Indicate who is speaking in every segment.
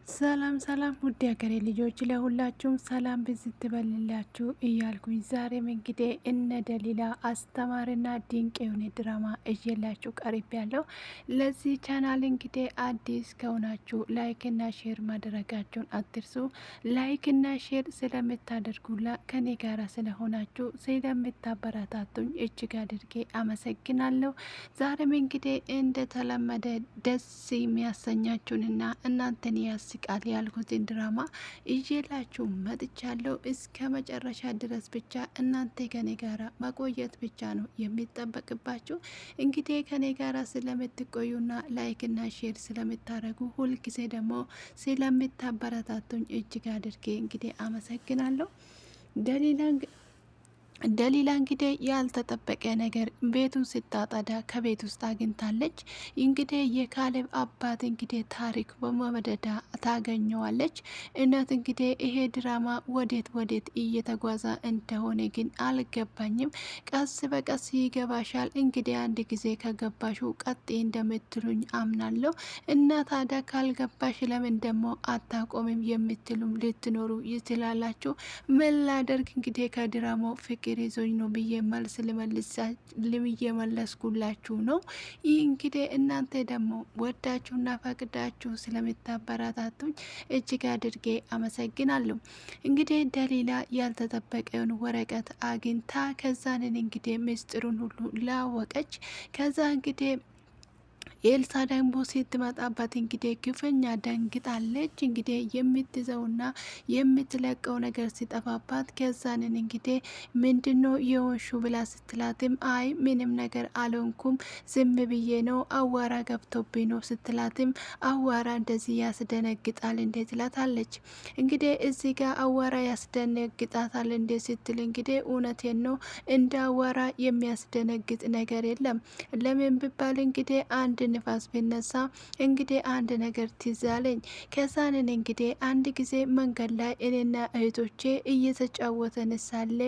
Speaker 1: ሰላም ሰላም ውድ ሀገሬ ልጆች ለሁላችሁም ሰላም ብዝት ትበልላችሁ እያልኩኝ ዛሬም እንግዲህ እነ ደሊላ አስተማሪና ድንቅ የሆነ ድራማ እየላችሁ ቀሪብ ያለው። ለዚህ ቻናል እንግዲህ አዲስ ከሆናችሁ ላይክና ሼር ማድረጋችሁን አትርሱ። ላይክና ሼር ስለምታደርጉላ ከኔ ጋራ ስለሆናችሁ ስለምታበረታቱኝ እጅግ አድርጌ አመሰግናለሁ። ዛሬም እንግዲህ እንደተለመደ ደስ የሚያሰኛችሁንና እናንተን ቃል ያልኩትን ድራማ እየላችሁ መጥቻለሁ። እስከ መጨረሻ ድረስ ብቻ እናንተ ከኔ ጋራ መቆየት ብቻ ነው የሚጠበቅባችሁ። እንግዲህ ከኔ ጋራ ስለምትቆዩና ላይክና ሼር ስለምታደርጉ ሁልጊዜ ደግሞ ስለምታበረታቱኝ እጅግ አድርጌ እንግዲህ አመሰግናለሁ። ደሊላ እንግዲህ ያልተጠበቀ ነገር ቤቱን ስታጠዳ ከቤት ውስጥ አግኝታለች። እንግዲህ የካሌብ አባት እንግዲህ ታሪክ በመመደዳ ታገኘዋለች። እውነት እንግዲህ ይሄ ድራማ ወዴት እየተጓዘ እንደሆነ ግን አልገባኝም። ቀስ በቀስ ይገባሻል። እንግዲህ አንድ ጊዜ ከገባሹ ቀጥ እንደምትሉኝ አምናለሁ። እና ታዲያ ካልገባሽ ለምን ደግሞ አታቆምም የምትሉም ልትኖሩ ይችላላችሁ። ምን ላደርግ እንግዲህ ከድራማው ፍቅር ይዞኝ ነው ብዬ መልስ ልመለስኩላችሁ ነው። ይህ እንግዲህ እናንተ ደግሞ ወዳችሁና ፈቅዳችሁ ስለምታበረታቱኝ እጅግ አድርጌ አመሰግናለሁ። እንግዲህ ደሊላ ያልተጠበቀውን ወረቀት አግኝታ ከዛንን እንግዲህ ምስጢሩን ሁሉ ላወቀች። ከዛ እንግዲህ ኤልሳ ደግሞ ስትመጣባት እንግዲህ ክፉኛ ደንግጣለች። እንግዲህ የምትይዘውና የምትለቀው ነገር ሲጠፋባት ከዛንን እንግዲህ ምንድነው የወንሹ ብላ ስትላትም አይ ምንም ነገር አልሆንኩም ዝም ብዬ ነው አዋራ ገብቶብኝ ነው ስትላትም አዋራ እንደዚህ ያስደነግጣል እንዴ ትላታለች። እንግዲህ እዚህ ጋር አዋራ ያስደነግጣታል እንዴ ስትል እንግዲህ እውነቴን ነው እንደ አዋራ የሚያስደነግጥ ነገር የለም። ለምን ቢባል እንግዲህ አንድ ንፋስ ቢነሳ እንግዲህ አንድ ነገር ትዛለኝ። ከዛንን እንግዲህ አንድ ጊዜ መንገድ ላይ እኔና እህቶቼ እየተጫወተን ሳለ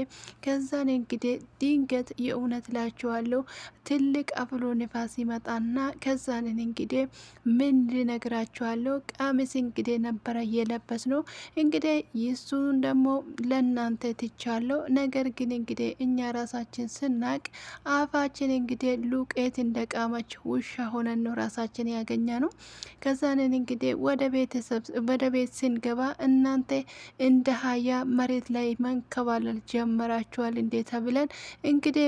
Speaker 1: ከዛን እንግዲህ ድንገት የእውነት ላችኋለሁ ትልቅ አፍሎ ንፋስ ይመጣና ከዛንን እንግዲህ ምን ልነግራችኋለሁ ቀሚስ እንግዲህ ነበረ የለበስ ነው። እንግዲህ ይሱን ደግሞ ለእናንተ ትቻለሁ። ነገር ግን እንግዲህ እኛ ራሳችን ስናቅ አፋችን እንግዲህ ሉቄት እንደቃመች ውሻ ሆነን ነው ራሳችን ያገኘ ነው። ከዛንን እንግዲህ ወደ ቤት ስንገባ እናንተ እንደ ሀያ መሬት ላይ መንከባለል ጀመራችኋል እንዴ ተብለን እንግዲህ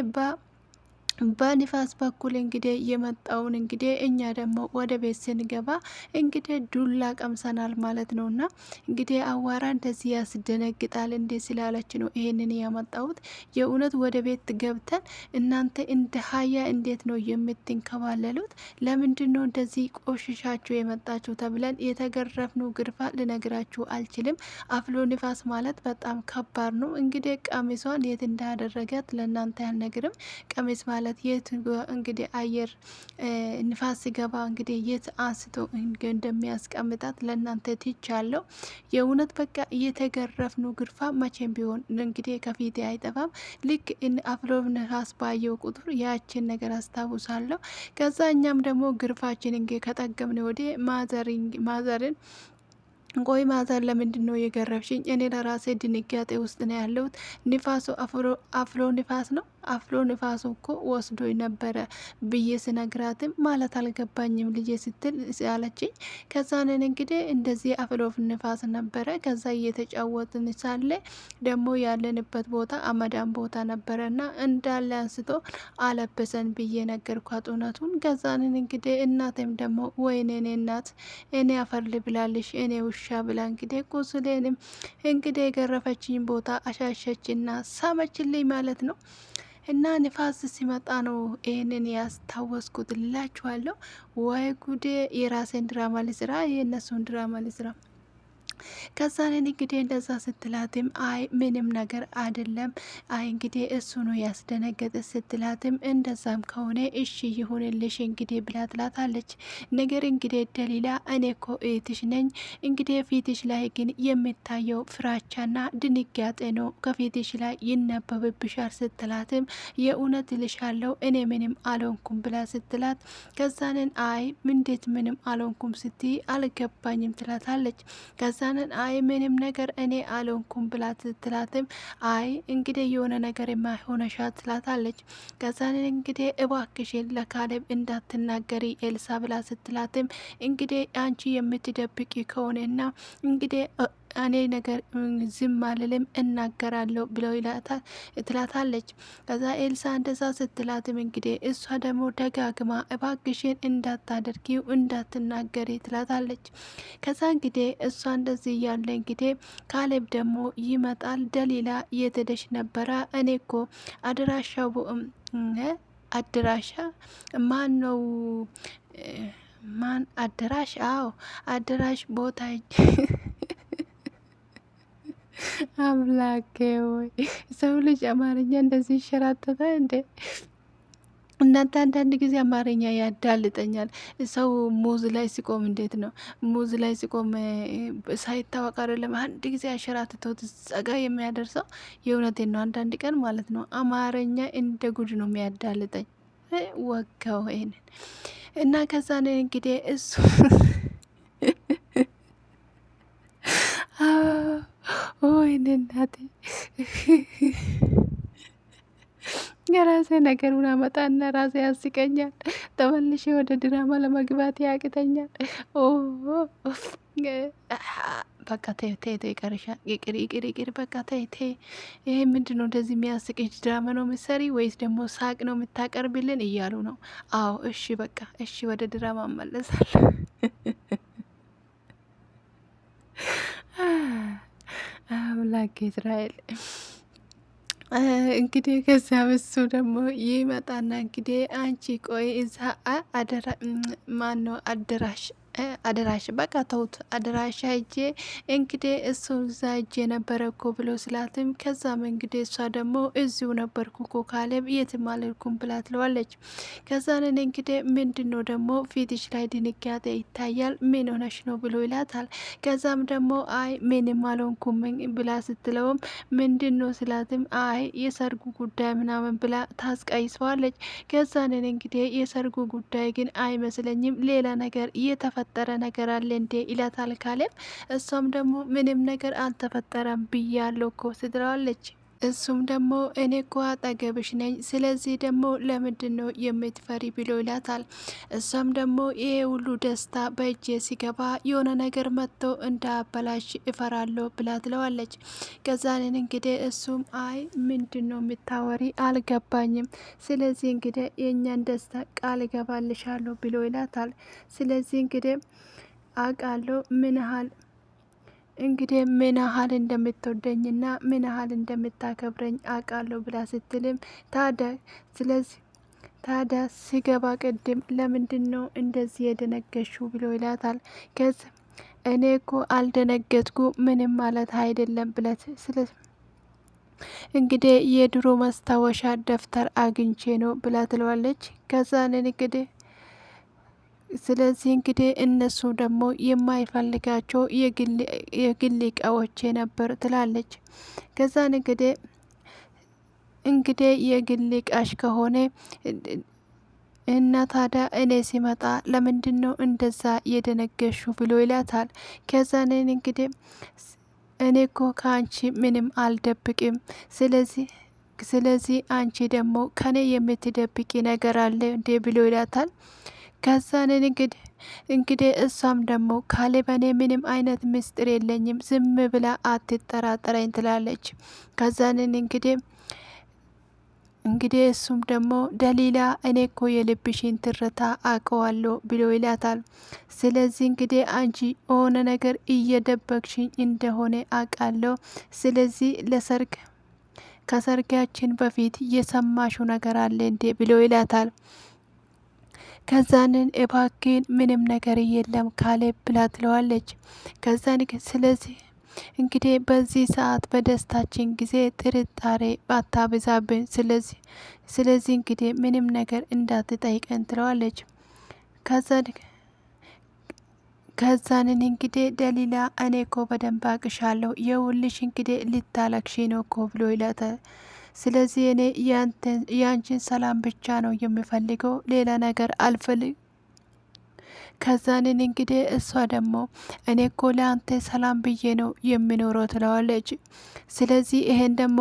Speaker 1: በንፋስ በኩል እንግዲህ የመጣውን እንግዲህ እኛ ደግሞ ወደ ቤት ስንገባ እንግዲህ ዱላ ቀምሰናል ማለት ነውና እንግዲህ አዋራ እንደዚህ ያስደነግጣል እንዴ ስላለች ነው ይሄንን ያመጣሁት። የእውነት ወደ ቤት ገብተን እናንተ እንደ ሀያ እንዴት ነው የምትንከባለሉት? ለምንድን ነው እንደዚህ ቆሽሻችሁ የመጣችሁ ተብለን የተገረፍነው ግርፋ ልነግራችሁ አልችልም። አፍሎ ንፋስ ማለት በጣም ከባድ ነው። እንግዲህ ቀሚሷን የት እንዳደረገት ለእናንተ ያልነግርም። ቀሚስ ማለት የት እንግዲህ አየር ንፋስ ሲገባ እንግዲህ የት አንስቶ እንደሚያስቀምጣት ለእናንተ ትቻለሁ። የእውነት በቃ እየተገረፍኑ ግርፋ መቼም ቢሆን እንግዲህ ከፊቴ አይጠፋም። ልክ አፍሎ ንፋስ ባየው ቁጥር ያችን ነገር አስታውሳለሁ። ከዛ እኛም ደግሞ ግርፋችን እንግዲህ ከጠገምን ወዲህ ማዘርን ቆይ ማዘር ለምንድን ነው የገረፍሽኝ? እኔ ለራሴ ድንጋጤ ውስጥ ነው ያለሁት። ንፋሱ አፍሎ ንፋስ ነው። አፍሎ ንፋሱ እኮ ወስዶ ነበረ ብዬ ስነግራትም ማለት አልገባኝም ልጄ ስትል ያለችኝ። ከዛንን እንግዲህ እንደዚህ አፍሎ ንፋስ ነበረ። ከዛ እየተጫወትን ሳለ ደግሞ ያለንበት ቦታ አመዳም ቦታ ነበረና እንዳለ አንስቶ አለበሰን ብዬ ነገርኳት እውነቱን። ከዛንን እንግዲህ እናቴም ደግሞ ወይኔ እኔ እናት እኔ አፈር ልብላልሽ እኔ ውሻ ብላ እንግዲህ ቁስሌንም እንግዲህ የገረፈችኝ ቦታ አሻሸችና ሳመችልኝ ማለት ነው። እና ንፋስ ሲመጣ ነው ይህንን ያስታወስኩት ልላችኋለሁ። ወይ ጉዴ! የራሴን ድራማ ልስራ የእነሱን ድራማ ልስራ። ከዛን እንግዲህ እንደዛ ስትላትም አይ ምንም ነገር አይደለም፣ አይ እንግዲህ እሱ ነው ያስደነገጠ ስትላትም እንደዛም ከሆነ እሺ ይሁንልሽ እንግዲህ ብላ ትላታለች። ነገር እንግዲህ ደሊላ እኔ እኮ እህትሽ ነኝ፣ እንግዲህ ፊትሽ ላይ ግን የሚታየው ፍራቻና ድንጋጤ ነው ከፊትሽ ላይ ይነበብብሻል ስትላትም የእውነት ልሻለው እኔ ምንም አልሆንኩም ብላ ስትላት ከዛንን አይ እንዴት ምንም አልሆንኩም ስትይ አልገባኝም ትላታለች። ከዛንን አይ ምንም ነገር እኔ አልሆንኩም ብላ ስትላትም አይ እንግዲህ የሆነ ነገር የማይሆነሻ ትላታለች። ከዛንን እንግዲህ እባክሽን ለካሌብ እንዳትናገሪ ኤልሳ ብላ ስትላትም እንግዲህ አንቺ የምትደብቂ ከሆነና እንግዲህ እኔ ነገር ዝም አልልም እናገራለሁ ብለው ትላታለች። ከዛ ኤልሳ እንደዛ ስትላትም እንግዲህ እሷ ደግሞ ደጋግማ እባክሽን እንዳታደርጊው እንዳትናገሪ ትላታለች። ከዛ እንግዲህ እሷ እንደዚህ እያለ እንግዲህ ካሌብ ደግሞ ይመጣል። ደሊላ የትደሽ ነበረ? እኔ እኮ አድራሻው አድራሻ ማን ነው? ማን አድራሽ? አዎ አድራሽ ቦታ አምላኬ ወይ ሰው ልጅ አማርኛ እንደዚህ ይሸራተታ እንዴ? እናንተ አንዳንድ ጊዜ አማርኛ ያዳልጠኛል። ሰው ሙዝ ላይ ሲቆም እንዴት ነው ሙዝ ላይ ሲቆም ሳይታወቅ አይደለም አንድ ጊዜ አሸራትቶት ጸጋ የሚያደርሰው። የእውነቴን ነው። አንዳንድ ቀን ማለት ነው አማርኛ እንደ ጉድ ነው የሚያዳልጠኝ። ወጋው ይሄንን እና ከዛ ነው እንግዲህ እሱ ወይኔ እናቴ የራሴ ነገሩን አመጣና ራሴ ያስቀኛል። ተመልሼ ወደ ድራማ ለመግባት ያቅተኛል። በቃ ተይ ተይ ተይ፣ ቀርሻ ይቅር ይቅር ይቅር፣ በቃ ተይ ተይ። ይሄ ምንድን ነው እንደዚህ የሚያስቅሽ ድራማ ነው ምሰሪ ወይስ ደግሞ ሳቅ ነው የምታቀርብልን እያሉ ነው። አዎ እሺ በቃ እሺ፣ ወደ ድራማ እመለሳለሁ። አምላክ እስራኤል እንግዲህ ከዚያ እሱ ደግሞ ይመጣና እንግዲህ አንቺ ቆይ እዛ አደራ ማን ነው አደራሽ አደራሽ በቃ ተውት፣ አደራሽ ሄጄ እንግዲህ እሱ እዛ ሄጄ ነበረ እኮ ብሎ ስላትም ከዛም እንግዲህ እሷ ደግሞ እዚሁ ነበርኩ እኮ ካሌብ የትም አልሄድኩም ብላ ትለዋለች። ከዛንን እንግዲህ ምንድን ነው ደግሞ ፊትሽ ላይ ድንጋጤ ይታያል፣ ምን ሆነሽ ነው ብሎ ይላታል። ከዛም ደግሞ አይ ምንም አልሆንኩም ብላ ስትለውም ምንድን ነው ስላትም አይ የሰርጉ ጉዳይ ምናምን ብላ ታስቀይሰዋለች። ከዛንን እንግዲህ የሰርጉ ጉዳይ ግን አይመስለኝም ሌላ ነገር የተፈጠረ ነገር አለ እንዴ ይላታል ካሌብ። እሷም ደግሞ ምንም ነገር አልተፈጠረም ብያለሁ እኮ ትለዋለች። እሱም ደግሞ እኔ እኮ አጠገብሽ ነኝ፣ ስለዚህ ደግሞ ለምንድን ነው የምትፈሪ ብሎ ይላታል። እሷም ደግሞ ይሄ ሁሉ ደስታ በእጄ ሲገባ የሆነ ነገር መጥቶ እንዳበላሽ እፈራለሁ ብላ ትለዋለች። ከዛንን እንግዲህ እሱም አይ ምንድን ነው የምታወሪ አልገባኝም፣ ስለዚህ እንግዲህ የእኛን ደስታ ቃል እገባልሻለሁ ብሎ ይላታል። ስለዚህ እንግዲህ አውቃለሁ ምን ያህል እንደምትወደኝና ምን ያህል እንደምታከብረኝ አውቃለሁ ብላ ስትልም ታዲያ ሲገባ ቅድም ለምንድን ነው እንደዚህ የደነገሹ ብሎ ይላታል። ከዚ እኔ እኮ አልደነገጥኩ ምንም ማለት አይደለም ብለት እንግዲህ የድሮ ማስታወሻ ደብተር አግኝቼ ነው ብላ ትለዋለች። ከዛንን እንግዲህ ስለዚህ እንግዲህ እነሱ ደግሞ የማይፈልጋቸው የግል እቃዎቼ ነበር ትላለች። ከዛን እንግዲህ የግል እቃሽ ከሆነ እና ታዲያ እኔ ሲመጣ ለምንድን ነው እንደዛ የደነገሹ ብሎ ይላታል። ከዛንን እንግዲህ እኔ እኮ ከአንቺ ምንም አልደብቅም፣ ስለዚህ አንቺ ደግሞ ከኔ የምትደብቂ ነገር አለ እንዴ ብሎ ይላታል። ከዛንን እንግዲህ እሷም ደግሞ ካሌብ እኔ ምንም አይነት ምስጢር የለኝም ዝም ብላ አትጠራጠረኝ ትላለች። ከዛንን እንግዲህ እሱም ደግሞ ደሊላ እኔ እኮ የልብሽን ትርታ አውቀዋለሁ ብሎ ይላታል። ስለዚህ እንግዲህ አንቺ የሆነ ነገር እየደበቅሽኝ እንደሆነ አውቃለሁ፣ ስለዚህ ከሰርጋችን በፊት የሰማሽው ነገር አለ እንዴ ብሎ ይላታል። ከዛንን እባክን ምንም ነገር የለም ካሌብ ብላ ትለዋለች። ከዛን ስለዚህ እንግዲህ በዚህ ሰዓት በደስታችን ጊዜ ጥርጣሬ ባታብዛብን፣ ስለዚህ እንግዲህ ምንም ነገር እንዳትጠይቀን ትለዋለች። ከዛንን እንግዲህ ደሊላ እኔ እኮ በደንብ አቅሻለሁ የውልሽ እንግዲህ ልታለቅሺ ነው እኮ ብሎ ይላታል። ስለዚህ እኔ ያንቺን ሰላም ብቻ ነው የሚፈልገው ሌላ ነገር አልፈልግ። ከዛንን እንግዲህ እሷ ደግሞ እኔ እኮ ለአንተ ሰላም ብዬ ነው የሚኖረው ትለዋለች። ስለዚህ ይሄን ደግሞ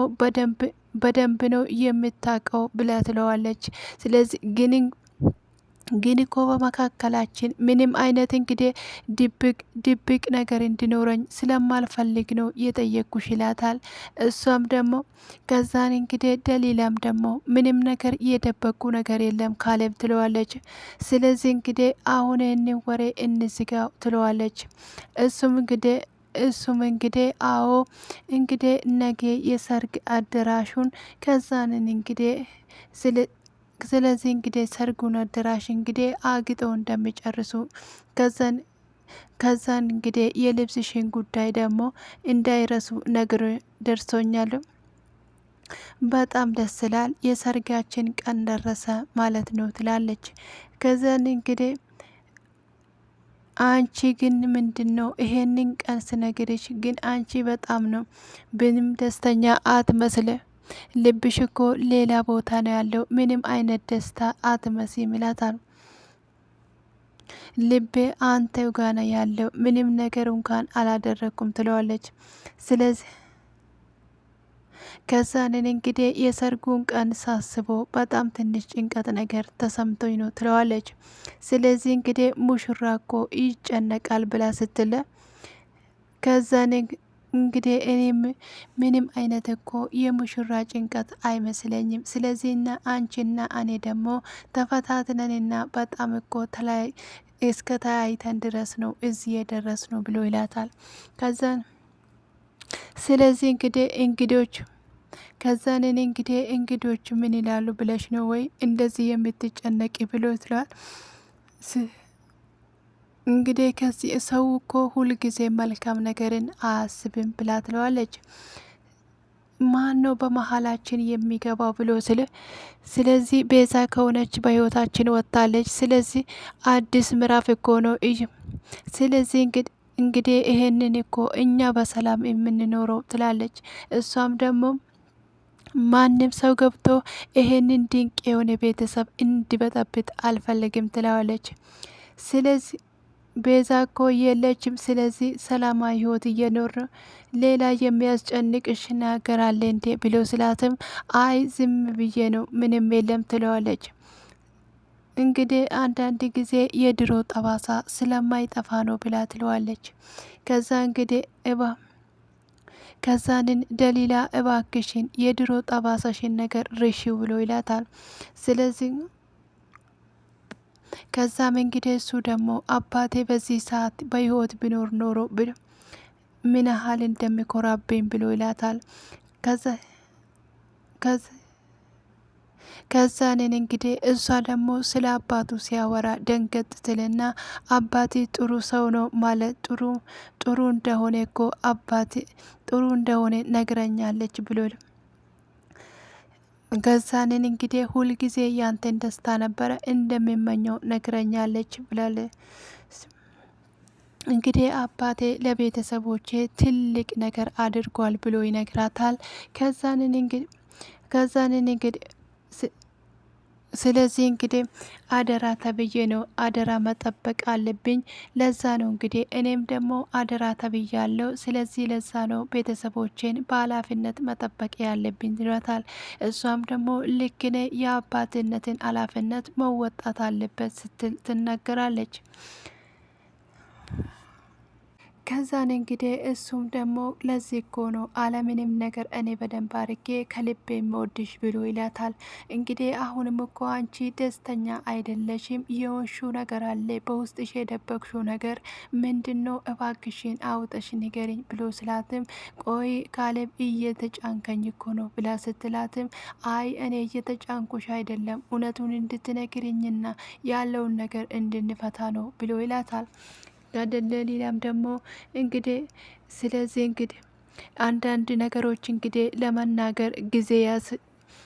Speaker 1: በደንብ ነው የምታውቀው ብላ ትለዋለች። ስለዚህ ግን እኮ በመካከላችን ምንም አይነት እንግዲህ ድብቅ ነገር እንዲኖረኝ ስለማልፈልግ ነው የጠየቅኩሽ ይላታል። እሷም ደግሞ ከዛን እንግዲህ ደሊላም ደግሞ ምንም ነገር የደበቁ ነገር የለም ካሌብ ትለዋለች። ስለዚህ እንግዲህ አሁን ይህንን ወሬ እንዝጋው ትለዋለች። እሱም እንግዲህ አዎ እንግዲህ ነገ የሰርግ አዳራሹን ከዛንን እንግዲህ ስለዚህ እንግዲህ ሰርጉን አዳራሽ እንግዲህ አግጠው እንደሚጨርሱ ከዛን እንግዲህ የልብስሽን ጉዳይ ደግሞ እንዳይረሱ ነገር ደርሶኛል። በጣም ደስ ይላል፣ የሰርጋችን ቀን ደረሰ ማለት ነው ትላለች። ከዛን እንግዲህ አንቺ ግን ምንድን ነው ይሄንን ቀን ስነግርሽ ግን አንቺ በጣም ነው ምንም ደስተኛ አትመስል፣ ልብሽ እኮ ሌላ ቦታ ነው ያለው፣ ምንም አይነት ደስታ አትመስይም ይላታል። ልቤ አንተው ጋር ነው ያለው፣ ምንም ነገር እንኳን አላደረኩም ትለዋለች። ስለዚህ ከዛንን እንግዲህ የሰርጉን ቀን ሳስበው በጣም ትንሽ ጭንቀት ነገር ተሰምቶኝ ነው ትለዋለች። ስለዚህ እንግዲህ ሙሽራ እኮ ይጨነቃል ብላ ስትለ ከዛን እንግዲህ እኔም ምንም አይነት እኮ የሙሽራ ጭንቀት አይመስለኝም። ስለዚህና አንቺና እኔ ደግሞ ተፈታትነንና በጣም እኮ እስከ ተያይተን ድረስ ነው እዚህ የደረስ ነው ብሎ ይላታል። ከዛን ስለዚህ እንግዲህ ከዛን እኔ እንግዲህ እንግዶቹ ምን ይላሉ ብለሽ ነው ወይ እንደዚህ የምትጨነቂ ብሎ ትሏል። እንግዲህ ከዚህ ሰው እኮ ሁልጊዜ መልካም ነገርን አያስብም ብላ ትለዋለች። ማን ነው በመሀላችን የሚገባው ብሎ ስለዚህ ቤዛ ከሆነች በህይወታችን ወጥታለች። ስለዚህ አዲስ ምዕራፍ እኮ ነው። ስለዚህ እንግዲህ ይሄንን እኮ እኛ በሰላም የምንኖረው ትላለች። እሷም ደግሞ ማንም ሰው ገብቶ ይሄንን ድንቅ የሆነ ቤተሰብ እንዲበጠብጥ አልፈልግም ትለዋለች። ስለዚህ ቤዛ እኮ የለችም። ስለዚህ ሰላማዊ ህይወት እየኖር ነው። ሌላ የሚያስጨንቅሽ ነገር አለ እንዴ ብሎ ስላትም አይ ዝም ብዬ ነው ምንም የለም ትለዋለች። እንግዲህ አንዳንድ ጊዜ የድሮ ጠባሳ ስለማይጠፋ ነው ብላ ትለዋለች። ከዛ እንግዲህ ከዛንን ደሊላ እባክሽን የድሮ ጠባሳሽን ነገር ርሺው ብሎ ይላታል። ስለዚህ ከዛም እንግዲህ እሱ ደግሞ አባቴ በዚህ ሰዓት በህይወት ቢኖር ኖሮ ምን ያህል እንደሚኮራብኝ ብሎ ይላታል። ከዛንን እንግዲህ እሷ ደግሞ ስለ አባቱ ሲያወራ ደንገጥ ትልና አባቴ ጥሩ ሰው ነው ማለት ጥሩ እንደሆነ እኮ አባቴ ጥሩ እንደሆነ ነግረኛለች ብሎ ከዛንን እንግዲህ ሁልጊዜ ያንተን ደስታ ነበረ እንደሚመኘው ነግረኛለች ብላል። እንግዲህ አባቴ ለቤተሰቦቼ ትልቅ ነገር አድርጓል ብሎ ይነግራታል። ከዛንን እንግዲህ ስለዚህ እንግዲህ አደራ ተብዬ ነው፣ አደራ መጠበቅ አለብኝ። ለዛ ነው እንግዲህ እኔም ደግሞ አደራ ተብያለሁ። ስለዚህ ለዛ ነው ቤተሰቦቼን በኃላፊነት መጠበቅ ያለብኝ ይላታል። እሷም ደግሞ ልክ ነ የአባትነትን ኃላፊነት መወጣት አለበት ስትል ትናገራለች። ከዛን እንግዲህ እሱም ደግሞ ለዚህ እኮ ነው አለምንም ነገር እኔ በደንብ አርጌ ከልቤ የምወድሽ ብሎ ይላታል። እንግዲህ አሁንም እኮ አንቺ ደስተኛ አይደለሽም፣ የወሹ ነገር አለ በውስጥሽ የደበቅሽው ነገር ምንድን ነው? እባክሽን አውጠሽ ንገሪኝ ብሎ ስላትም ቆይ ካሌብ እየተጫንከኝ እኮ ነው ብላ ስትላትም አይ እኔ እየተጫንኩሽ አይደለም እውነቱን እንድትነግርኝና ያለውን ነገር እንድንፈታ ነው ብሎ ይላታል። ሌላም ደግሞ እንግዲህ ስለዚህ እንግዲህ አንዳንድ ነገሮች እንግዲህ ለመናገር ጊዜ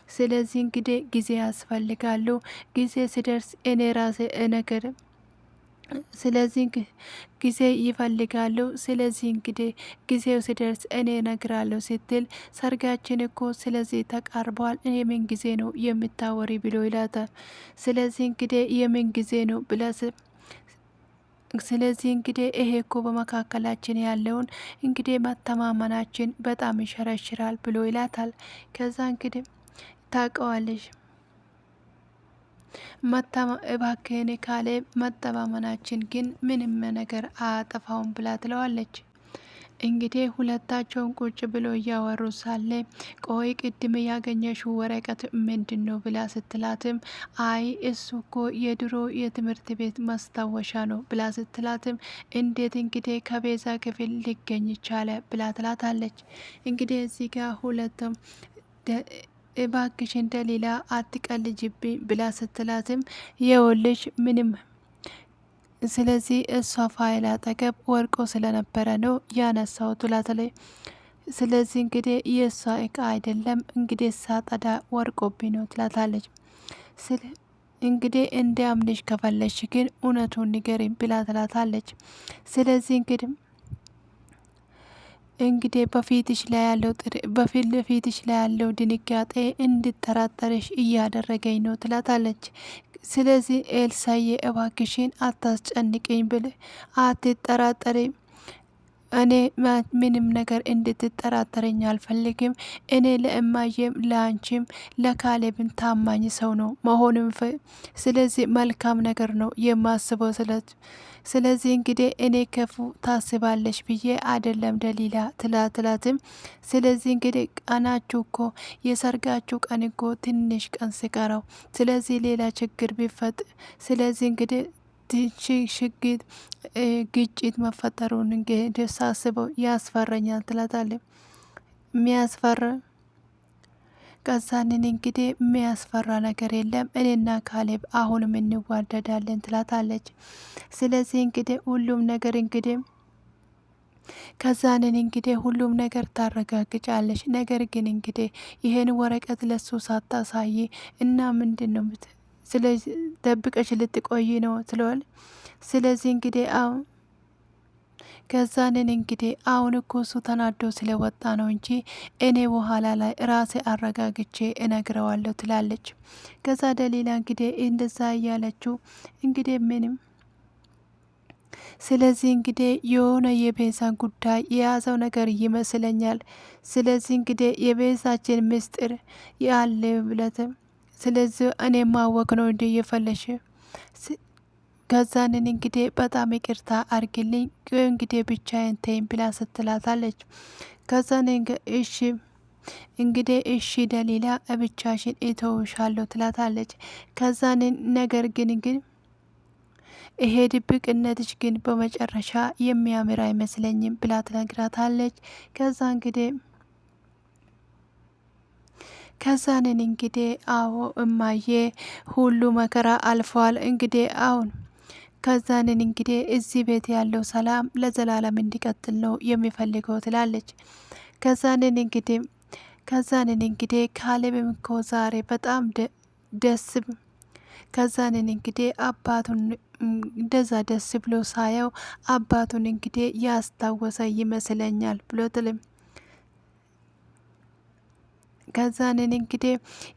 Speaker 1: ስለዚህ እንግዲህ ጊዜ ያስፈልጋሉ። ጊዜ ሲደርስ እኔ ራሴ ነገር ስለዚህ ጊዜ ይፈልጋሉ። ስለዚህ እንግዲህ ጊዜው ሲደርስ እኔ እነግራለሁ ስትል ሰርጋችን እኮ ስለዚህ ተቃርቧል፣ የምን ጊዜ ነው የምታወሪ ብሎ ይላታል። ስለዚህ እንግዲህ የምን ጊዜ ነው ብላ ስለዚህ እንግዲህ ይሄ እኮ በመካከላችን ያለውን እንግዲህ መተማመናችን በጣም ይሸረሽራል ብሎ ይላታል። ከዛ እንግዲህ ታውቀዋለሽ እባክህን ካሌብ መተማመናችን ግን ምንም ነገር አያጠፋውም ብላ ትለዋለች። እንግዲህ ሁለታቸውን ቁጭ ብሎ እያወሩ ሳለ ቆይ ቅድም ያገኘሽው ወረቀት ምንድን ነው ብላ ስትላትም አይ እሱ እኮ የድሮ የትምህርት ቤት ማስታወሻ ነው ብላ ስትላትም እንዴት እንግዲህ ከቤዛ ክፍል ሊገኝ ቻለ ብላ ትላታለች። እንግዲህ እዚህ ጋር ሁለቱም እባክሽ እንደሌላ አትቀልጅብኝ ብላ ስትላትም የወልሽ ምንም ስለዚህ እሷ ፋይል አጠገብ ወርቆ ስለነበረ ነው ያነሳው ትላትለች። ስለዚህ እንግዲህ የእሷ እቃ አይደለም እንግዲህ ሳጠዳ ወርቆብኝ ነው ትላታለች። እንግዲህ እንዲያምንሽ ከፈለሽ ግን እውነቱን ንገሪኝ ብላ ትላታለች። ስለዚህ እንግዲህ በፊት ለፊትሽ ላይ ያለው ድንጋጤ እንድጠራጠርሽ እያደረገኝ ነው ትላታለች። ስለዚህ ኤልሳዬ እባክሽን አታስጨንቅኝ ብል አትጠራጠሪ፣ እኔ ምንም ነገር እንድትጠራጠረኝ አልፈልግም። እኔ ለእማዬም ለአንቺም ለካሌብን ታማኝ ሰው ነው መሆንም ስለዚህ መልካም ነገር ነው የማስበው ስለዚህ እንግዲህ እኔ ክፉ ታስባለሽ ብዬ አይደለም ደሊላ ትላትም። ስለዚህ እንግዲህ ቀናችሁ እኮ የሰርጋችሁ ቀን እኮ ትንሽ ቀን ሲቀረው ስለዚህ ሌላ ችግር ቢፈጥ ስለዚህ እንግዲህ ግጭት መፈጠሩን እንግዲህ ሳስበው ያስፈራኛል ትላታለች። የሚያስፈራ ከዛንን እንግዲህ የሚያስፈራ ነገር የለም እኔና ካሌብ አሁንም እንዋደዳለን ትላታለች። ስለዚህ እንግዲህ ሁሉም ነገር እንግዲህ ከዛንን እንግዲህ ሁሉም ነገር ታረጋግጫለች። ነገር ግን እንግዲህ ይሄን ወረቀት ለሱ ሳታሳይ እና ምንድን ነው ስለዚህ ደብቀሽ ልትቆይ ነው ትለዋል። ስለዚህ እንግዲህ ከዛንን እንግዲህ አሁን እኮ እሱ ተናዶ ስለወጣ ነው እንጂ እኔ በኋላ ላይ ራሴ አረጋግቼ እነግረዋለሁ ትላለች። ከዛ ደሊላ እንግዲህ እንደዛ እያለችው እንግዲህ ምንም ስለዚህ እንግዲህ የሆነ የቤዛን ጉዳይ የያዘው ነገር ይመስለኛል። ስለዚህ እንግዲህ የቤዛችን ምስጢር ያለ ብለትም ስለዚህ እኔ ማወቅ ነው እንዲ እየፈለሽ ከዛንን እንግዲህ በጣም ይቅርታ አርግልኝ እንግዲህ ብቻዬን ተይኝ ብላ ስትላታለች። ከዛን እሺ እንግዲህ እሺ ደሊላ ብቻሽን እተውሻለሁ ትላታለች። ከዛንን ነገር ግን ይሄ ድብቅነትሽ ግን በመጨረሻ የሚያምር አይመስለኝም ብላ ትነግራታለች። ከዛንን እንግዲህ አዎ እማዬ ሁሉ መከራ አልፏል እንግዲህ አሁን ከዛንን እንግዲህ እዚህ ቤት ያለው ሰላም ለዘላለም እንዲቀጥል ነው የሚፈልገው ትላለች። ከዛንን እንግዲህ ካሌብም እኮ ዛሬ በጣም ከዛንን እንግዲህ አባቱን እንደዛ ደስ ብሎ ሳየው አባቱን እንግዲህ ያስታወሰ ይመስለኛል ብሎ ትልም ከዛንን እንግዲህ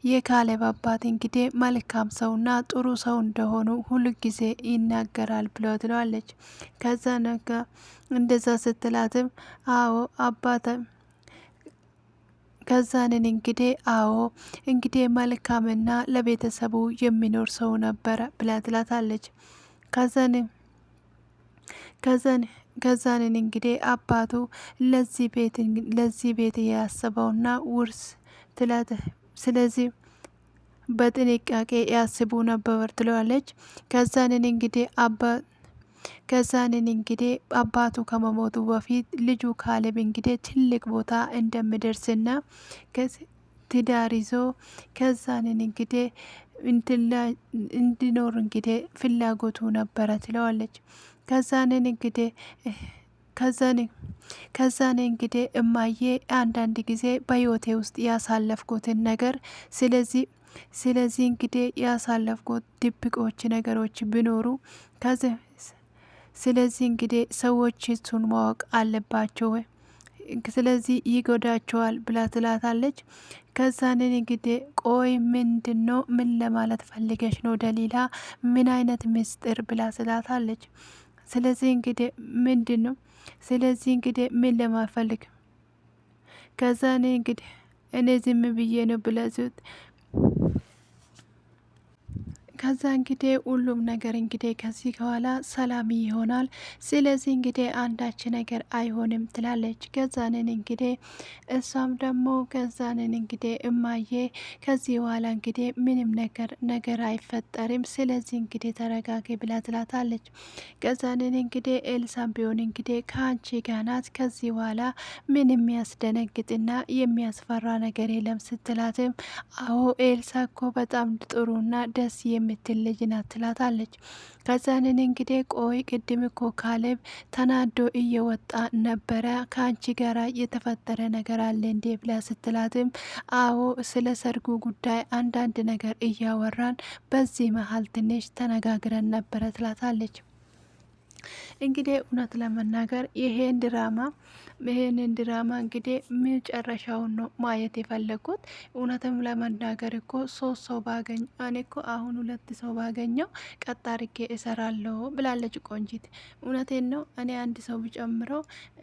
Speaker 1: የካሌብ አባት እንግዲህ መልካም ሰውና ጥሩ ሰው እንደሆኑ ሁሉ ጊዜ ይናገራል ብሎ ትለዋለች። ከዛ ነገ እንደዛ ስትላትም አዎ አባተ ከዛንን እንግዲህ አዎ እንግዲህ መልካምና ለቤተሰቡ የሚኖር ሰው ነበረ ብላ ትላታለች። ከዛን ከዛንን እንግዲህ አባቱ ለዚህ ቤት ያስበውና ውርስ ትላት። ስለዚህ በጥንቃቄ ያስቡ ነበር ትለዋለች። ከዛንን እንግዲህ አባቱ ከመሞቱ በፊት ልጁ ካሌብ እንግዲህ ትልቅ ቦታ እንደምደርስና ትዳር ይዞ ከዛንን እንግዲህ እንዲኖር እንግዲህ ፍላጎቱ ነበረ ትለዋለች። ከዛንን እንግዲህ ከዛን እንግዲህ እማዬ አንዳንድ ጊዜ በህይወቴ ውስጥ ያሳለፍኩትን ነገር ስለዚህ እንግዲህ ያሳለፍኩት ድብቆች ነገሮች ቢኖሩ ስለዚህ እንግዲህ ሰዎች እሱን ማወቅ አለባቸው፣ ስለዚህ ይጎዳቸዋል ብላ ትላታለች። ከዛንን እንግዲህ ቆይ ምንድን ነው? ምን ለማለት ፈልገሽ ነው ደሊላ? ምን አይነት ምስጢር ብላ ትላታለች። ስለዚህ እንግዲህ ምንድን ነው? ስለዚህ እንግዲህ ምን ለማፈልግ? ከዛኔ እንግዲህ እኔ ዝም ብዬ ነው ብለዙት። ከዛ እንግዲህ ሁሉም ነገር እንግዲህ ከዚህ በኋላ ሰላም ይሆናል። ስለዚህ እንግዲህ አንዳች ነገር አይሆንም ትላለች። ከዛንን እንግዲህ እሷም ደግሞ ከዛንን እንግዲህ እማዬ ከዚህ በኋላ እንግዲህ ምንም ነገር አይፈጠርም፣ ስለዚህ እንግዲህ ተረጋጊ ብላ ትላታለች። ከዛንን እንግዲህ ኤልሳም ቢሆን እንግዲህ ከአንቺ ጋር ናት፣ ከዚህ በኋላ ምን የሚያስደነግጥና የሚያስፈራ ነገር የለም ስትላትም አዎ ኤልሳ እኮ በጣም ጥሩና ደስ የምትል ልጅ ናት ትላታለች። ከዛንን እንግዲህ ቆይ ቅድም እኮ ካሌብ ተናዶ እየወጣ ነበረ፣ ከአንቺ ጋር የተፈጠረ ነገር አለ እንዴ ብላ ስትላትም አዎ ስለ ሰርጉ ጉዳይ አንዳንድ ነገር እያወራን በዚህ መሀል ትንሽ ተነጋግረን ነበረ ትላታለች። እንግዲህ እውነት ለመናገር ይሄንን ድራማ እንግዲህ መጨረሻውን ነው ማየት የፈለጉት። እውነትም ለመናገር እኮ 3 ሰው ባገኝ እኔ እኮ አሁን 2 ሰው ባገኘው ቀጥ አድርጌ እሰራለሁ ብላለች ቆንጂት። እውነቴን ነው። እኔ 1 ሰው ቢጨምረው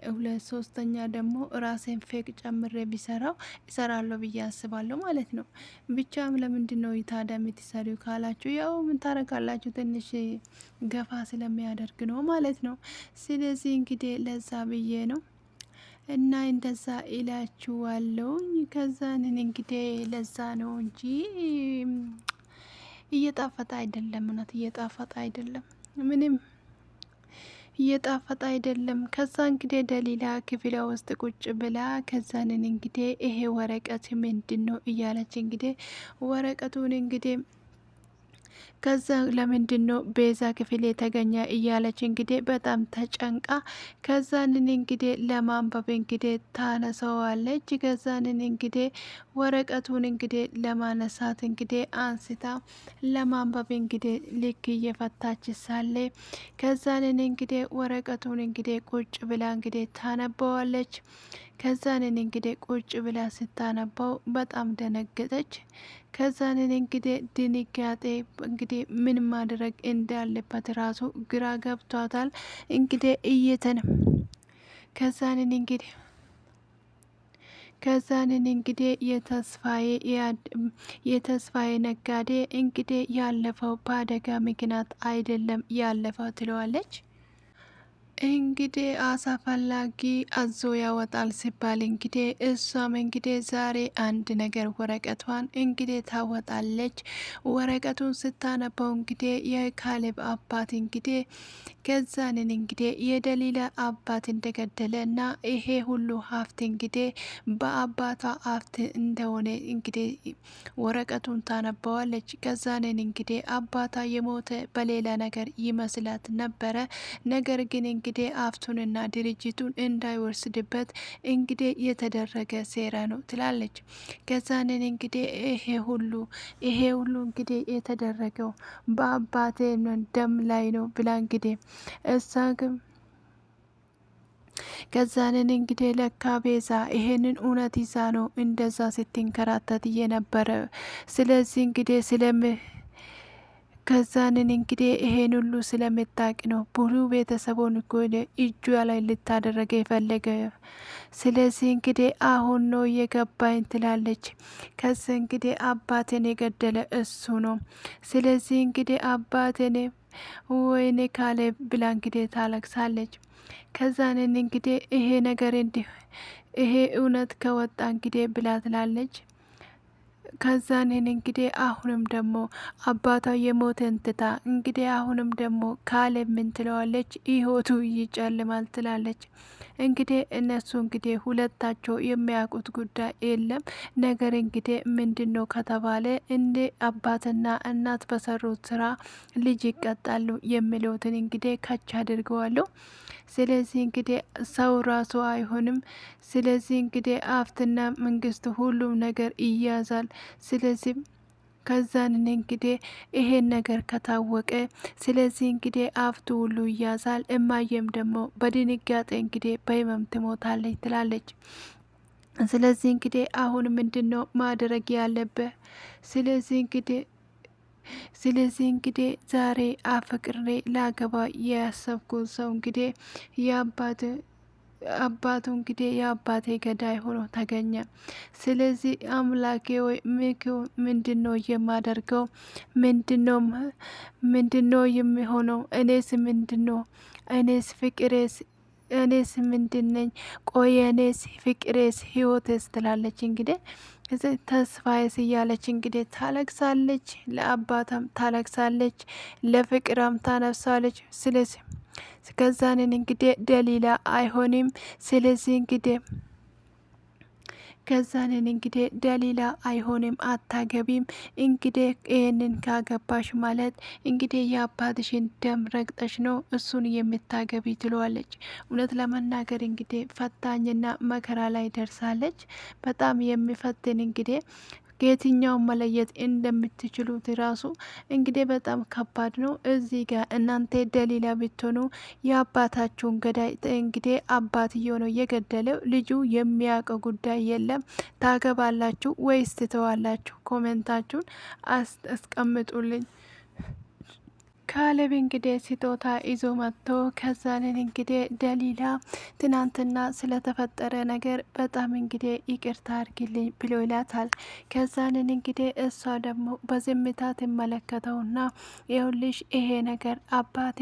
Speaker 1: 2 ሶስተኛ ደግሞ ራሴን ፌክ ጨምሬ ቢሰራው እሰራለሁ ብዬ አስባለሁ ማለት ነው። ብቻም ለምንድን ነው ታዲያ የምትሰሪው ካላችሁ ያው ምን ታረጋላችሁ ትንሽ ገፋ ስለሚያደርግ ነው ማለት ነው። ስለዚህ እንግዲህ ለዛ ብዬ ነው እና እንደዛ ይላችኋለሁኝ። ከዛንን እንግዲህ ለዛ ነው እንጂ እየጣፈጠ አይደለም፣ እውነት እየጣፈጠ አይደለም፣ ምንም እየጣፈጠ አይደለም። ከዛ እንግዲህ ደሊላ ክፍሏ ውስጥ ቁጭ ብላ ከዛንን እንግዲህ ይሄ ወረቀት ምንድን ነው እያለች እንግዲህ ወረቀቱን እንግዲህ ከዛ ለምንድን ነው ቤዛ ክፍል የተገኘ እያለች እንግዲህ በጣም ተጨንቃ ከዛንን እንግዲህ ለማንበብ እንግዲህ ታነሰዋለች። ከዛንን እንግዲህ ወረቀቱን እንግዲህ ለማነሳት እንግዲህ አንስታ ለማንበብ እንግዲህ ልክ እየፈታች ሳለ ከዛንን እንግዲህ ወረቀቱን እንግዲህ ቁጭ ብላ እንግዲህ ታነበዋለች። ከዛንን እንግዲህ ቁጭ ብላ ስታነባው በጣም ደነገጠች። ከዛንን እንግዲህ ድንጋጤ እንግዲህ ምን ማድረግ እንዳለበት ራሱ ግራ ገብቷታል። እንግዲህ ከዛንን እንግዲህ የተስፋዬ ነጋዴ እንግዲህ ያለፈው በአደጋ ምክንያት አይደለም ያለፈው ትለዋለች። እንግዲህ አሳ ፈላጊ አዞ ያወጣል ሲባል እንግዲህ እሷም እንግዲህ ዛሬ አንድ ነገር ወረቀቷን እንግዲህ ታወጣለች። ወረቀቱን ስታነበው እንግዲህ የካሌብ አባት እንግዲህ ከዛንን እንግዲህ የደሊላ አባት እንደገደለ እና ይሄ ሁሉ ሀብት እንግዲህ በአባቷ ሀብት እንደሆነ እንግዲህ ወረቀቱን ታነበዋለች። ከዛንን እንግዲህ አባቷ የሞተ በሌላ ነገር ይመስላት ነበረ። ነገር ግን እንግዲህ ሀብቱንና ድርጅቱን እንዳይወስድበት እንግዲህ የተደረገ ሴራ ነው ትላለች። ከዛንን እንግዲህ ይሄ ሁሉ እንግዲህ የተደረገው በአባቴ ደም ላይ ነው ብላ እንግዲህ እሳ ግን ከዛንን እንግዲህ ለካ ቤዛ ይሄንን እውነት ይዛ ነው እንደዛ ስትንከራተት እየነበረ። ስለዚህ እንግዲህ ከዛንን እንግዲህ ይሄን ሁሉ ስለምታቅ ነው ብዙ ቤተሰቡን እኮ እጇ ላይ ልታደረገ የፈለገ። ስለዚህ እንግዲህ አሁን ነው የገባኝ ትላለች። ከዚ እንግዲህ አባቴን የገደለ እሱ ነው። ስለዚህ እንግዲህ አባቴን ወይኔ ካሌብ ብላ እንግዲህ ታለቅሳለች። ከዛንን እንግዲህ ይሄ ነገር እንዲህ ይሄ እውነት ከወጣ እንግዲህ ብላ ትላለች። ከዛንን እንግዲህ አሁንም ደግሞ አባቷ የሞተን ትታ እንግዲህ አሁንም ደግሞ ካሌብ ምን ትለዋለች? ህይወቱ ይጨልማል ትላለች። እንግዲህ እነሱ እንግዲህ ሁለታቸው የሚያውቁት ጉዳይ የለም። ነገር እንግዲህ ምንድን ነው ከተባለ እንደ አባትና እናት በሰሩት ስራ ልጅ ይቀጣሉ የሚሉትን እንግዲህ ከች አድርገዋለሁ። ስለዚህ እንግዲህ ሰው ራሱ አይሆንም። ስለዚህ እንግዲህ ሀብትና መንግስት ሁሉም ነገር ይያዛል። ስለዚህ ከዛን እንግዲህ ይሄን ነገር ከታወቀ ስለዚህ እንግዲህ ሀብቱ ሁሉ ይያዛል። እማየም ደግሞ በድንጋጤ እንግዲህ በህመም ትሞታለች ትላለች። ስለዚህ እንግዲህ አሁን ምንድን ነው ማድረግ ያለብህ? ስለዚህ እንግዲህ ዛሬ አፈቅሬ ላገባ ያሰብኩት ሰው እንግዲህ አባቱ እንግዲህ የአባቴ ገዳይ ሆኖ ተገኘ። ስለዚህ አምላኬ ወይ ምንድን ነው የማደርገው? ምንድን ነው የሚሆነው? እኔስ ምንድን ነው? እኔስ ምንድን ነኝ? ቆይ እኔስ ፍቅሬስ ህይወቴስ ትላለች እንግዲህ ተስፋዬስ እያለች እንግዲህ ታለቅሳለች። ለአባቷም ታለቅሳለች፣ ለፍቅራም ታነሳለች። ስለዚህ ከዛንን እንግዲህ ደሊላ አይሆንም። ስለዚህ እንግዲህ ከዛንን እንግዲህ ደሊላ አይሆንም፣ አታገቢም። እንግዲህ ይህንን ካገባሽ ማለት እንግዲህ የአባትሽን ደም ረግጠሽ ነው እሱን የምታገቢ ትለዋለች። እውነት ለመናገር እንግዲህ ፈታኝና መከራ ላይ ደርሳለች። በጣም የሚፈትን እንግዲህ ከየትኛውን መለየት እንደምትችሉት ራሱ እንግዲህ በጣም ከባድ ነው። እዚህ ጋር እናንተ ደሊላ ብትሆኑ የአባታችሁን ገዳይ እንግዲህ አባትየው ነው የገደለው። ልጁ የሚያውቀው ጉዳይ የለም። ታገባላችሁ ወይስ ትተዋላችሁ? ኮሜንታችሁን አስቀምጡልኝ። ካሌብ እንግዲህ ስጦታ ይዞ መጥቶ ከዛንን እንግዲህ ደሊላ ትናንትና ስለተፈጠረ ነገር በጣም እንግዲህ ይቅርታ አድርግልኝ ብሎ ይላታል። ከዛንን እንግዲህ እሷ ደግሞ በዝምታ ትመለከተውና ይኸውልሽ ይሄ ነገር አባቴ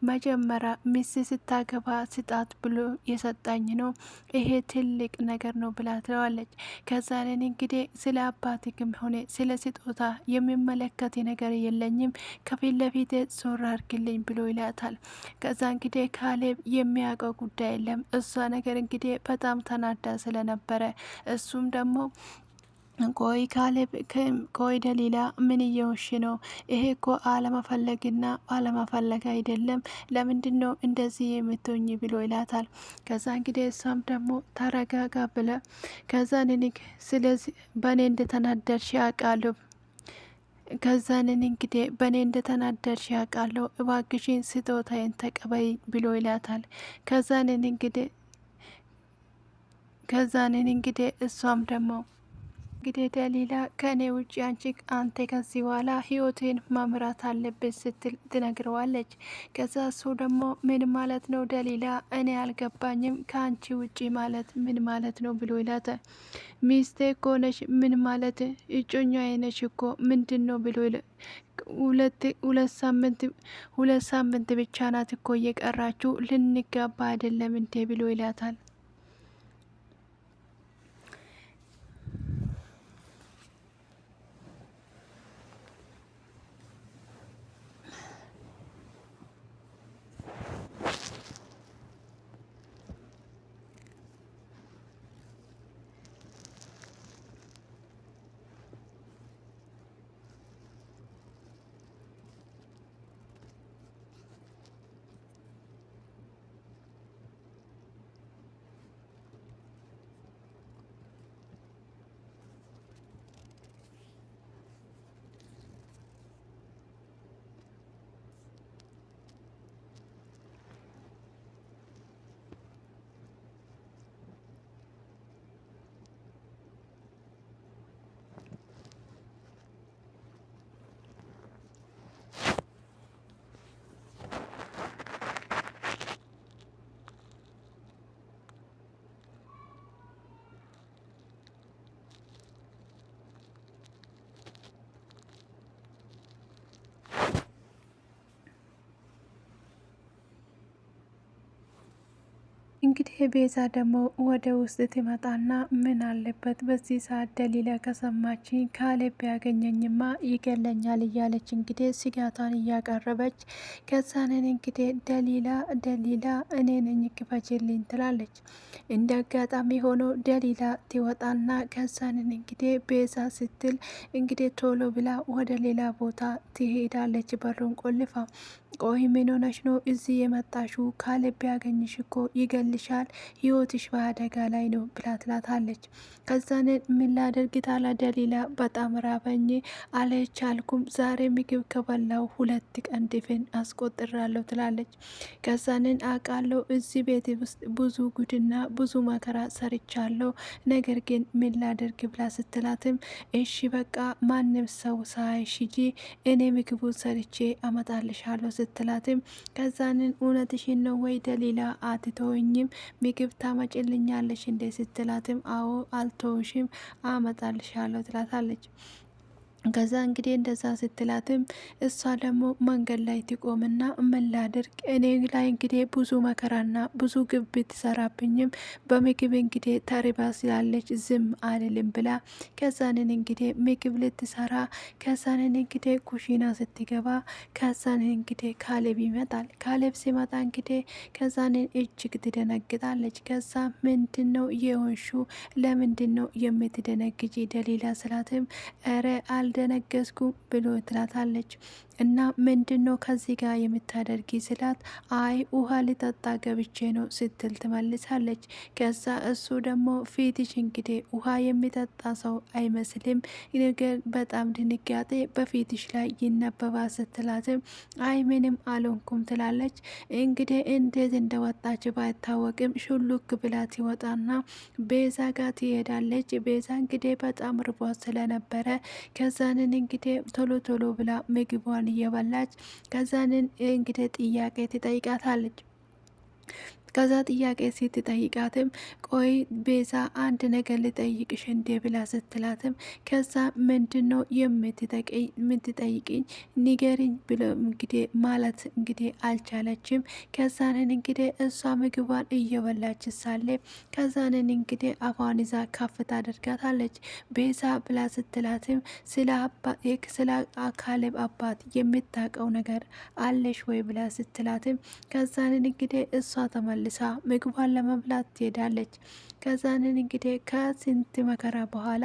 Speaker 1: መጀመሪያ ሚስት ስታገባ ስጣት ብሎ የሰጣኝ ነው፣ ይሄ ትልቅ ነገር ነው ብላ ትለዋለች። ከዛንን እንግዲህ ስለ አባትክም ሆነ ስለ ስጦታ የሚመለከት ነገር የለኝም፣ ከፊት ለፊት ዞር አድርግልኝ ብሎ ይላታል። ከዛ እንግዲህ ካሌብ የሚያውቀው ጉዳይ የለም። እሷ ነገር እንግዲህ በጣም ተናዳ ስለነበረ እሱም ደግሞ ቆይ ካሌብ፣ ቆይ ደሊላ ምን እየውሽ ነው? ይሄ እኮ አለመፈለግና አለመፈለግ አይደለም። ለምንድን ነው እንደዚህ የምትሆኝ ብሎ ይላታል። ከዛ እንግዲህ እሷም ደግሞ ተረጋጋ ብለ ከዛ ንንግ ስለዚህ በእኔ እንደተናደድሽ ያውቃለሁ። ከዛንን እንግዲህ በእኔ እንደተናደድሽ ያውቃለሁ። እባክሽን ስጦታዬን ተቀበይ ብሎ ይላታል። ከዛንን እንግዲህ እሷም ደግሞ እንግዲህ ደሊላ ከእኔ ውጭ አንተ ከዚህ በኋላ ህይወቴን መምራት አለበት ስትል ትነግረዋለች። ከዛ እሱ ደግሞ ምን ማለት ነው ደሊላ? እኔ አልገባኝም፣ ከአንቺ ውጪ ማለት ምን ማለት ነው ብሎ ይላታል። ሚስቴ እኮ ነሽ፣ ምን ማለት እጮኛ አይነሽ እኮ ምንድን ነው ብሎ ሁለት ሳምንት ብቻ ናት እኮ እየቀራችሁ ልንጋባ አይደለም እንዴ ብሎ ይላታል። እንግዲህ ቤዛ ደግሞ ወደ ውስጥ ትመጣና ምን አለበት በዚህ ሰዓት ደሊላ ከሰማችኝ ካሌብ ቢያገኘኝማ ይገለኛል እያለች እንግዲህ ስጋቷን እያቀረበች ከዛንን እንግዲህ ደሊላ እኔ ነኝ ክፈችልኝ ትላለች። እንደ አጋጣሚ ሆኖ ደሊላ ትወጣና ከዛንን እንግዲህ ቤዛ ስትል እንግዲህ ቶሎ ብላ ወደ ሌላ ቦታ ትሄዳለች በሩን ቆልፋ። ቆይ ምን ሆነሽ ነው እዚህ የመጣሽው? ካሌብ ቢያገኝሽ እኮ ይገልሻል፣ ህይወትሽ በአደጋ ላይ ነው ብላ ትላታለች። ከዛን ምን ላደርግ ታላ ደሊላ በጣም ራበኝ አልቻልኩም፣ ዛሬ ምግብ ከበላው 2 ቀን ድፍን አስቆጥራለሁ ትላለች። ከዛንን አውቃለሁ እዚህ ቤት ውስጥ ብዙ ጉድና ብዙ መከራ ሰርቻለሁ፣ ነገር ግን ምን ላደርግ ብላ ስትላትም እሺ በቃ ማንም ሰው ሳይሽ ሂጂ እኔ ምግቡን ሰርቼ አመጣልሻለሁ ስትላትም ከዛንን እውነትሽን ነው ወይ ደሊላ አትተወኝም ምግብ ታመጭልኛለሽ እንዴ ስትላትም አዎ አልተውሽም አመጣልሻለሁ ትላታለች። ከዛ እንግዲህ እንደዛ ስትላትም እሷ ደግሞ መንገድ ላይ ትቆምና ምን ላድርግ እኔ ላይ እንግዲህ ብዙ መከራና ብዙ ግብ ብትሰራብኝም በምግብ እንግዲህ ተርባ ስላለች ዝም አልልም ብላ ከዛንን እንግዲህ ምግብ ልትሰራ ከዛንን እንግዲህ ኩሽና ስትገባ ከዛንን እንግዲህ ካሌብ ይመጣል። ካሌብ ሲመጣ እንግዲህ ከዛንን እጅግ ትደነግጣለች። ከዛ ምንድን ነው የሆንሹ? ለምንድን ነው የምትደነግጂ ደሊላ ስላትም እረ አልደነገዝኩም ብሎ ትላታለች። እና ምንድን ነው ከዚህ ጋር የምታደርጊ ስላት አይ ውሃ ሊጠጣ ገብቼ ነው ስትል ትመልሳለች። ከዛ እሱ ደግሞ ፊትሽ እንግዲህ ውሃ የሚጠጣ ሰው አይመስልም፣ ነገር በጣም ድንጋጤ በፊትሽ ላይ ይነበባል ስትላትም አይ ምንም አልሆንኩም ትላለች። እንግዲህ እንዴት እንደወጣች ባይታወቅም ሹሉክ ብላት ይወጣና ቤዛ ጋር ትሄዳለች። ቤዛ እንግዲህ በጣም ርቧት ስለነበረ ከዛንን እንግዲህ ቶሎ ቶሎ ብላ ምግቧን እየበላች ከዛንን እንግዲህ ጥያቄ ትጠይቃታለች። ከዛ ጥያቄ ስትጠይቃትም ቆይ ቤዛ አንድ ነገር ልጠይቅሽ እንዴ ብላ ስትላትም ከዛ ምንድን ነው የምትጠይቅኝ ንገሪኝ ብሎ እንግዲህ ማለት እንግዲህ አልቻለችም። ከዛንን እንግዲህ እሷ ምግቧን እየበላች ሳለ ከዛንን እንግዲህ አፏን ይዛ ካፍ ታደርጋታለች። ቤዛ ብላ ስትላትም ስለ ካሌብ አባት የምታውቀው ነገር አለሽ ወይ ብላ ስትላትም ከዛንን እንግዲህ እሷ ተመልሳ ምግቧን ለመብላት ትሄዳለች። ከዛንን እንግዲህ ከስንት መከራ በኋላ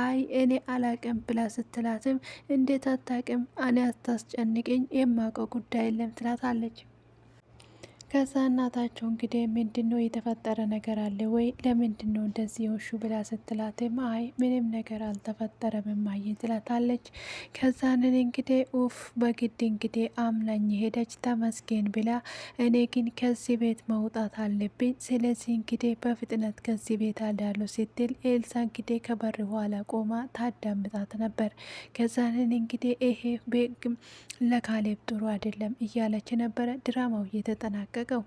Speaker 1: አይ እኔ አላቅም ብላ ስትላትም እንዴት አታቅም? እኔ አታስጨንቅኝ የማውቀው ጉዳይ የለም ትላታለች። ከዛ እናታቸው እንግዲህ ምንድን ነው የተፈጠረ ነገር አለ ወይ? ለምንድን ነው እንደዚህ የውሹ ብላ ስትላትም አይ ምንም ነገር አልተፈጠረም እማዬ ትላታለች። ከዛንን እንግዲህ ኡፍ በግድ እንግዲህ አምናኝ ሄደች ተመስገን ብላ እኔ ግን ከዚህ ቤት መውጣት አለብኝ፣ ስለዚህ እንግዲህ በፍጥነት ከዚህ ቤት አዳለሁ ስትል ኤልሳ እንግዲህ ከበር ኋላ ቆማ ታዳምጣት ነበር። ከዛንን እንግዲህ ይሄ ቤግም ለካሌብ ጥሩ አይደለም እያለች ነበረ ድራማው እየተጠናቀቀው።